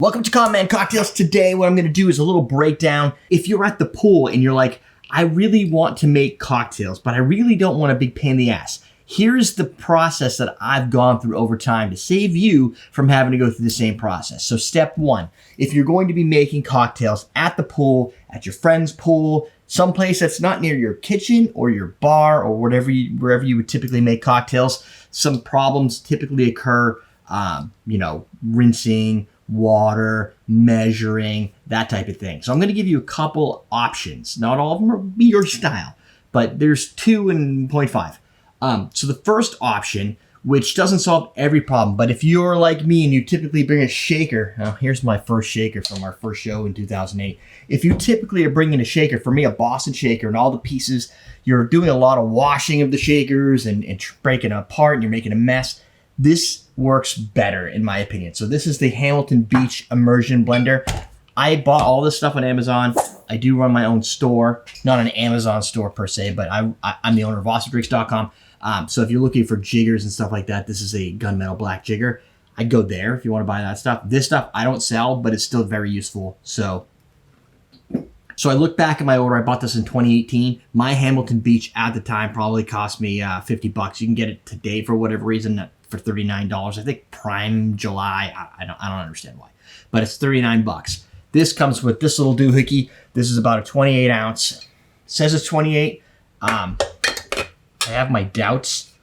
Welcome to Common Man Cocktails. Today, what I'm going to do is a little breakdown. If you're at the pool and you're like, I really want to make cocktails, but I really don't want a big pain in the ass. Here's the process that I've gone through over time to save you from having to go through the same process. So step one, if you're going to be making cocktails at the pool, at your friend's pool, someplace that's not near your kitchen or your bar or wherever you would typically make cocktails, some problems typically occur, rinsing, water, measuring, that type of thing. So I'm going to give you a couple options. Not all of them will be your style, but there's 2.5. So the first option, which doesn't solve every problem, but if you're like me and you typically bring a shaker, now here's my first shaker from our first show in 2008. If you typically are bringing a shaker, for me a Boston shaker and all the pieces, you're doing a lot of washing of the shakers and breaking it apart and you're making a mess. This works better in my opinion. So this is the Hamilton Beach Immersion Blender. I bought all this stuff on Amazon. I do run my own store, not an Amazon store per se, but I'm the owner of AwesomeDrinks.com. So if you're looking for jiggers and stuff like that, this is a gunmetal black jigger. I'd go there if you want to buy that stuff. This stuff I don't sell, but it's still very useful. So I look back at my order. I bought this in 2018. My Hamilton Beach at the time probably cost me $50. You can get it today for whatever reason for $39. I think Prime July. I don't understand why, but it's $39. This comes with this little doohickey. This is about a 28 ounce. It says it's 28. I have my doubts.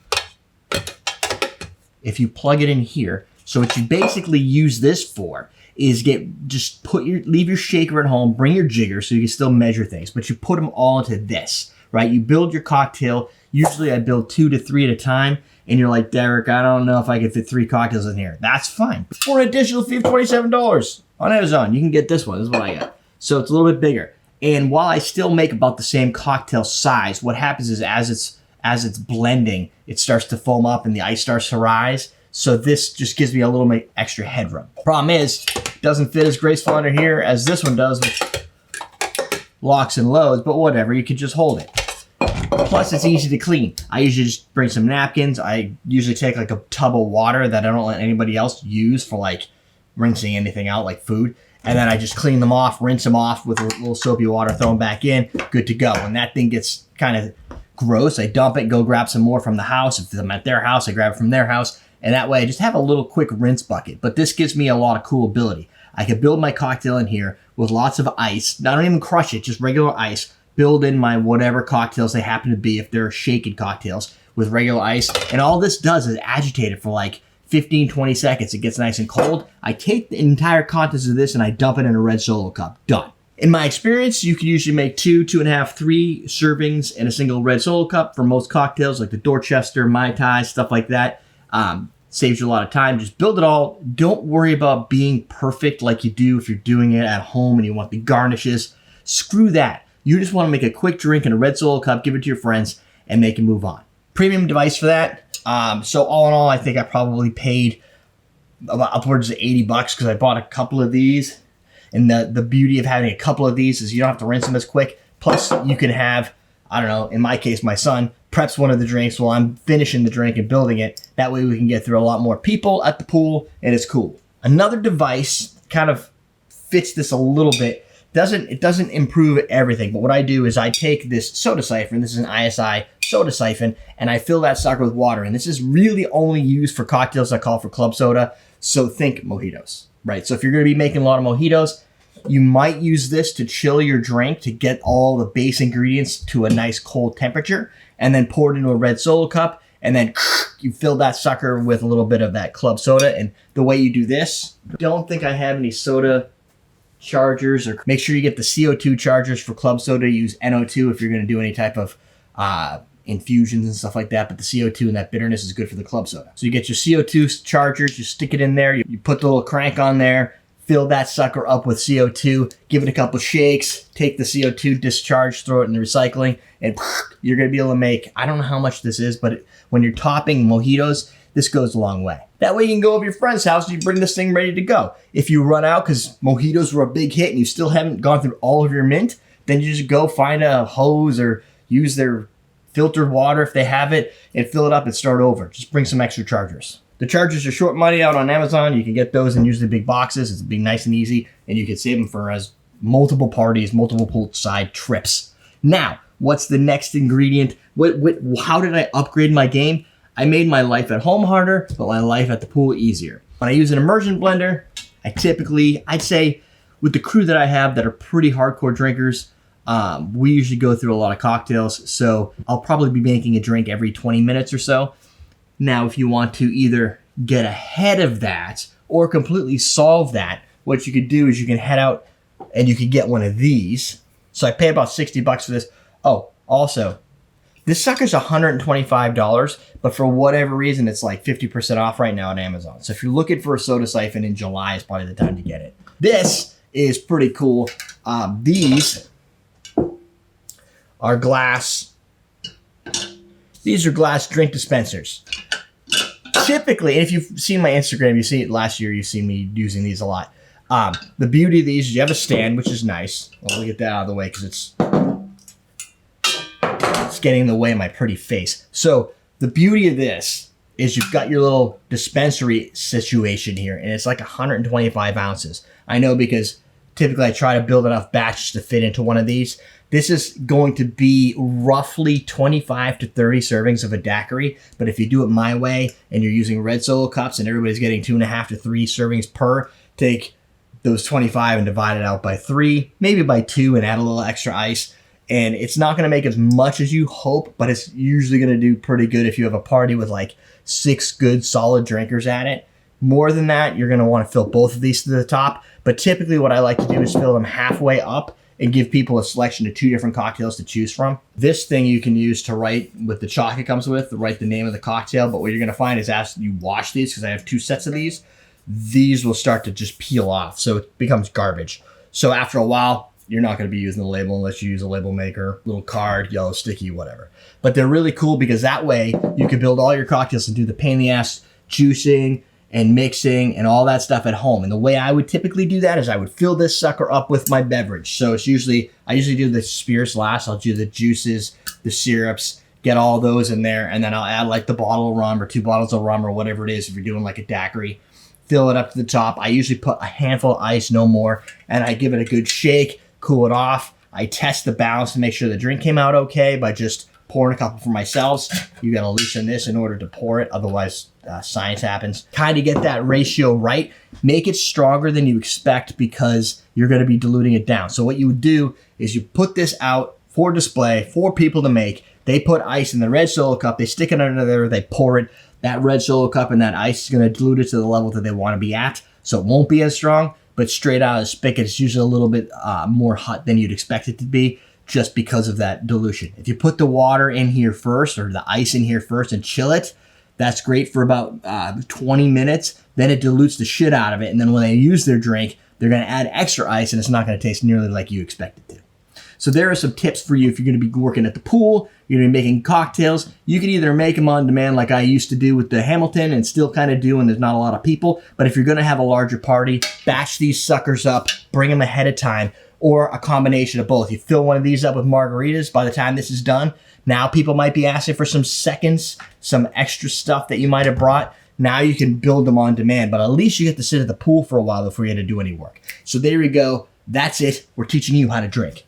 If you plug it in here, so what you basically use this for is leave your shaker at home, bring your jigger so you can still measure things, but you put them all into this, right? You build your cocktail. Usually I build 2 to 3 at a time, and you're like, Derek, I don't know if I can fit 3 cocktails in here. That's fine. For an additional fee of $27 on Amazon, you can get this one. This is what I got. So it's a little bit bigger. And while I still make about the same cocktail size, what happens is as it's blending, it starts to foam up and the ice starts to rise. So this just gives me a little bit extra headroom. Problem is, it doesn't fit as graceful under here as this one does with locks and loads, but whatever, you could just hold it. Plus, it's easy to clean. I usually just bring some napkins. I usually take like a tub of water that I don't let anybody else use for like rinsing anything out like food. And then I just clean them off, rinse them off with a little soapy water, throw them back in, good to go. When that thing gets kind of gross, I dump it, go grab some more from the house. If I'm at their house, I grab it from their house. And that way I just have a little quick rinse bucket. But this gives me a lot of cool ability. I can build my cocktail in here with lots of ice. I don't even crush it, just regular ice. Build in my whatever cocktails they happen to be, if they're shaken cocktails, with regular ice. And all this does is agitate it for like 15, 20 seconds. It gets nice and cold. I take the entire contents of this and I dump it in a red Solo cup. Done. In my experience, you can usually make 2, 2.5, 3 servings in a single red Solo cup for most cocktails like the Dorchester, Mai Tai, stuff like that. Saves you a lot of time. Just build it all. Don't worry about being perfect like you do if you're doing it at home and you want the garnishes. Screw that. You just want to make a quick drink in a red Solo cup, give it to your friends, and they can move on. Premium device for that. So all in all, I think I probably paid about upwards of $80 because I bought a couple of these. And the beauty of having a couple of these is you don't have to rinse them as quick. Plus, you can have, I don't know, in my case, my son preps one of the drinks while I'm finishing the drink and building it. That way we can get through a lot more people at the pool, and it's cool. Another device kind of fits this a little bit. It doesn't improve everything, but what I do is I take this soda siphon, this is an ISI Soda Siphon, and I fill that sucker with water. And this is really only used for cocktails I call for club soda, so think mojitos, right? So if you're gonna be making a lot of mojitos, you might use this to chill your drink to get all the base ingredients to a nice cold temperature, and then pour it into a red Solo cup, and then you fill that sucker with a little bit of that club soda. And the way you do this, don't think I have any soda chargers, or make sure you get the CO2 chargers for club soda. Use NO2 if you're going to do any type of infusions and stuff like that, but the CO2 and that bitterness is good for the club soda. So you get your CO2 chargers, you stick it in there, you put the little crank on there, fill that sucker up with CO2, give it a couple shakes, take the CO2 discharge, throw it in the recycling, and you're going to be able to make, I don't know how much this is, but when you're topping mojitos, this goes a long way. That way you can go over to your friend's house and you bring this thing ready to go. If you run out because mojitos were a big hit and you still haven't gone through all of your mint, then you just go find a hose or use their filtered water if they have it and fill it up and start over. Just bring some extra chargers. The chargers are short money out on Amazon. You can get those in usually big boxes. It's be nice and easy, and you can save them for as multiple parties, multiple poolside trips. Now, what's the next ingredient? How did I upgrade my game? I made my life at home harder, but my life at the pool easier. When I use an immersion blender, I'd say with the crew that I have that are pretty hardcore drinkers, we usually go through a lot of cocktails, so I'll probably be making a drink every 20 minutes or so. Now, if you want to either get ahead of that or completely solve that, what you could do is you can head out and you can get one of these. So I pay about $60 for this. Oh, also, this sucker's $125, but for whatever reason, it's like 50% off right now on Amazon. So if you're looking for a soda siphon in July, is probably the time to get it. This is pretty cool. These are glass. These are glass drink dispensers. Typically, and if you've seen my Instagram, you see it last year, you've seen me using these a lot. The beauty of these is you have a stand, which is nice. Let me get that out of the way because it's getting in the way of my pretty face. So the beauty of this is you've got your little dispensary situation here, and it's like 125 ounces. I know because typically I try to build enough batches to fit into one of these. This is going to be roughly 25 to 30 servings of a daiquiri, but if you do it my way and you're using red Solo cups and everybody's getting 2.5 to 3 servings per, take those 25 and divide it out by 3, maybe by 2, and add a little extra ice. And it's not going to make as much as you hope, but it's usually going to do pretty good if you have a party with like 6 good solid drinkers at it. More than that, you're going to want to fill both of these to the top. But typically what I like to do is fill them halfway up and give people a selection of 2 different cocktails to choose from. This thing you can use to write with the chalk it comes with, to write the name of the cocktail. But what you're going to find is as you wash these, because I have 2 sets of these will start to just peel off. So it becomes garbage. So after a while, you're not going to be using the label unless you use a label maker, little card, yellow sticky, whatever. But they're really cool because that way you can build all your cocktails and do the pain in the ass juicing and mixing and all that stuff at home. And the way I would typically do that is I would fill this sucker up with my beverage. So it's I usually do the spirits last. I'll do the juices, the syrups, get all those in there, and then I'll add like the bottle of rum or 2 bottles of rum or whatever it is if you're doing like a daiquiri. Fill it up to the top. I usually put a handful of ice, no more, and I give it a good shake, cool it off. I test the balance to make sure the drink came out okay by just pouring a couple for myself. You got to loosen this in order to pour it, otherwise science happens. Kind of get that ratio right. Make it stronger than you expect because you're going to be diluting it down. So what you would do is you put this out for display for people to make. They put ice in the red Solo cup. They stick it under there. They pour it. That red Solo cup and that ice is going to dilute it to the level that they want to be at. So it won't be as strong, but straight out of the spigot, it's usually a little bit more hot than you'd expect it to be just because of that dilution. If you put the water in here first or the ice in here first and chill it, that's great for about 20 minutes. Then it dilutes the shit out of it. And then when they use their drink, they're going to add extra ice and it's not going to taste nearly like you expect it to. So there are some tips for you if you're going to be working at the pool, you're going to be making cocktails. You can either make them on demand like I used to do with the Hamilton and still kind of do when there's not a lot of people. But if you're going to have a larger party, batch these suckers up, bring them ahead of time, or a combination of both. You fill one of these up with margaritas. By the time this is done, now people might be asking for some seconds, some extra stuff that you might have brought. Now you can build them on demand, but at least you get to sit at the pool for a while before you had to do any work. So there you go. That's it. We're teaching you how to drink.